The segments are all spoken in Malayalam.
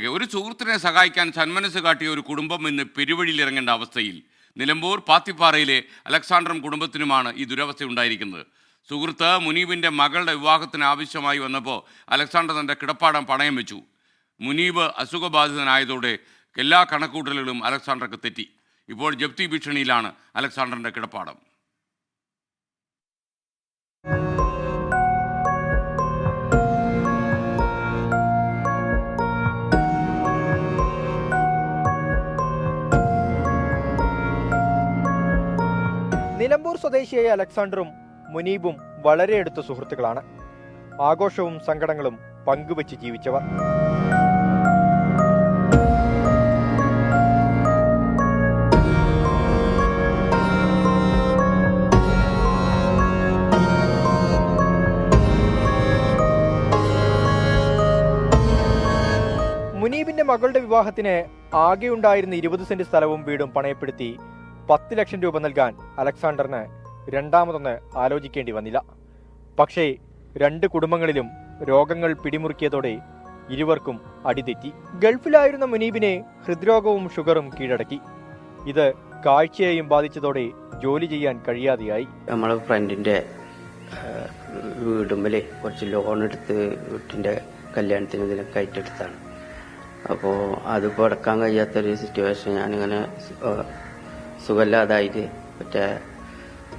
ഒരു സുഹൃത്തിനെ സഹായിക്കാൻ സന്മനസ് കാട്ടിയ ഒരു കുടുംബം ഇന്ന് പെരുവഴിയിലിറങ്ങേണ്ട അവസ്ഥയിൽ നിലമ്പൂർ പാത്തിപ്പാറയിലെ അലക്സാണ്ടറും കുടുംബത്തിനുമാണ് ഈ ദുരവസ്ഥ ഉണ്ടായിരിക്കുന്നത്. സുഹൃത്ത് മുനീബിൻ്റെ മകളുടെ വിവാഹത്തിന് ആവശ്യമായി വന്നപ്പോൾ അലക്സാണ്ടർ തൻ്റെ കിടപ്പാടം പണയം വെച്ചു. മുനീബ് അസുഖബാധിതനായതോടെ എല്ലാ കണക്കൂട്ടലുകളും അലക്സാണ്ടർക്ക് തെറ്റി. ഇപ്പോൾ ജപ്തി ഭീഷണിയിലാണ് അലക്സാണ്ടറിൻ്റെ കിടപ്പാടം. നിലമ്പൂർ സ്വദേശിയായ അലക്സാണ്ടറും മുനീബും വളരെ അടുത്ത സുഹൃത്തുക്കളാണ്. ആഘോഷവും സങ്കടങ്ങളും പങ്കുവച്ച് ജീവിച്ചവർ. മുനീബിന്റെ മകളുടെ വിവാഹത്തിന് ആകെയുണ്ടായിരുന്ന 20 സെന്റ് സ്ഥലവും വീടും പണയപ്പെടുത്തി 10 ലക്ഷം രൂപ നൽകാൻ അലക്സാണ്ടറിന് രണ്ടാമതൊന്ന് ആലോചിക്കേണ്ടി വന്നില്ല. പക്ഷേ 2 കുടുംബങ്ങളിലും രോഗങ്ങൾ പിടിമുറുക്കിയതോടെ ഇരുവർക്കും അടിതെറ്റി. ഗൾഫിലായിരുന്ന മുനീബിനെ ഹൃദ്രോഗവും ഷുഗറും കീഴടക്കി. ഇത് കാഴ്ചയെയും ബാധിച്ചതോടെ ജോലി ചെയ്യാൻ കഴിയാതെയായി. നമ്മളെ ഫ്രണ്ടിന്റെ വീടുമ്പല് കുറച്ച് ലോൺ എടുത്ത് വീട്ടിന്റെ കല്യാണത്തിന് ഇതിനൊക്കെ ആയിട്ടെടുത്താണ്. അപ്പോൾ അതിപ്പോൾ അടക്കാൻ കഴിയാത്തൊരു സിറ്റുവേഷൻ. ഞാനിങ്ങനെ സുഖമില്ലാതായിട്ട് മറ്റേ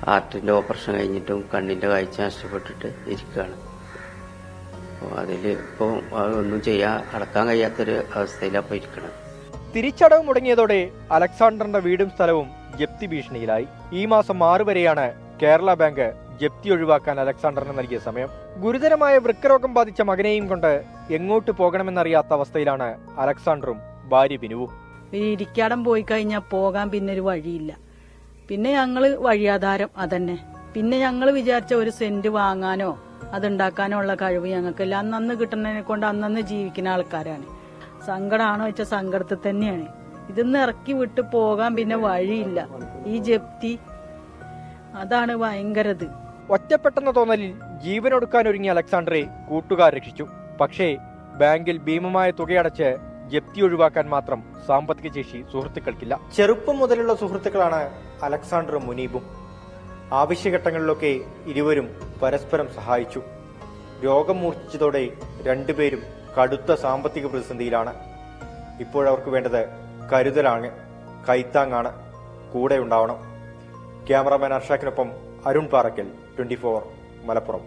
ഹാർട്ടിൻ്റെ ഓപ്പറേഷൻ കഴിഞ്ഞിട്ടും കണ്ണിൻ്റെ കാഴ്ച നഷ്ടപ്പെട്ടിട്ട് ഇരിക്കുകയാണ്. അപ്പോൾ അതിൽ ഇപ്പോൾ ഒന്നും അടക്കാൻ കഴിയാത്തൊരു അവസ്ഥയിലാണ് ഇരിക്കുന്നത്. തിരിച്ചടവ് മുടങ്ങിയതോടെ അലക്സാണ്ടറിന്റെ വീടും സ്ഥലവും ജപ്തി ഭീഷണിയിലായി. ഈ മാസം 6 വരെയാണ് കേരള ബാങ്ക് ജപ്തി ഒഴിവാക്കാൻ അലക്സാണ്ടറിന് നൽകിയ സമയം. ഗുരുതരമായ വൃക്കരോഗം ബാധിച്ച മകനെയും കൊണ്ട് എങ്ങോട്ട് പോകണമെന്നറിയാത്ത അവസ്ഥയിലാണ് അലക്സാണ്ടറും ഭാര്യ ബിനുവും. ഇരിക്കാടം പോയി കഴിഞ്ഞാൽ പോകാൻ പിന്നെ ഒരു വഴിയില്ല. പിന്നെ ഞങ്ങള് വഴിയാധാരം അതന്നെ. പിന്നെ ഞങ്ങൾ വിചാരിച്ച ഒരു സെന്റ് വാങ്ങാനോ അതുണ്ടാക്കാനോ ഉള്ള കഴിവ് ഞങ്ങൾക്കില്ല. അന്നന്ന് കിട്ടുന്നതിനെ കൊണ്ട് അന്നന്ന് ജീവിക്കുന്ന ആൾക്കാരാണ്. സങ്കടമാണോ വെച്ചാൽ സങ്കടത്തിൽ തന്നെയാണ്. ഇതിന്ന് ഇറക്കി വിട്ട് പോകാൻ പിന്നെ വഴിയില്ല. ഈ ജപ്തി അതാണ് ഭയങ്കരത്. ഒറ്റപ്പെട്ടെന്ന തോന്നലിൽ ജീവനൊടുക്കാൻ ഒരുങ്ങിയ അലക്സാണ്ടറെ കൂട്ടുകാർ രക്ഷിച്ചു. പക്ഷേ ബാങ്കിൽ ഭീമമായ തുകയടച്ച് ജപ്തി ഒഴിവാക്കാൻ മാത്രം സാമ്പത്തിക ശേഷി സുഹൃത്തുക്കൾക്കില്ല. ചെറുപ്പം മുതലുള്ള സുഹൃത്തുക്കളാണ് അലക്സാണ്ടറും മുനീബും. ആവശ്യഘട്ടങ്ങളിലൊക്കെ ഇരുവരും പരസ്പരം സഹായിച്ചു. രോഗം മൂർച്ഛിച്ചതോടെ രണ്ടുപേരും കടുത്ത സാമ്പത്തിക പ്രതിസന്ധിയിലാണ്. ഇപ്പോഴവർക്ക് വേണ്ടത് കരുതലാണ്, കൈത്താങ്ങാണ്. കൂടെ ഉണ്ടാവണം. ക്യാമറാമാൻ അർഷാക്കിനൊപ്പം അരുൺ പാറക്കൽ, 24 മലപ്പുറം.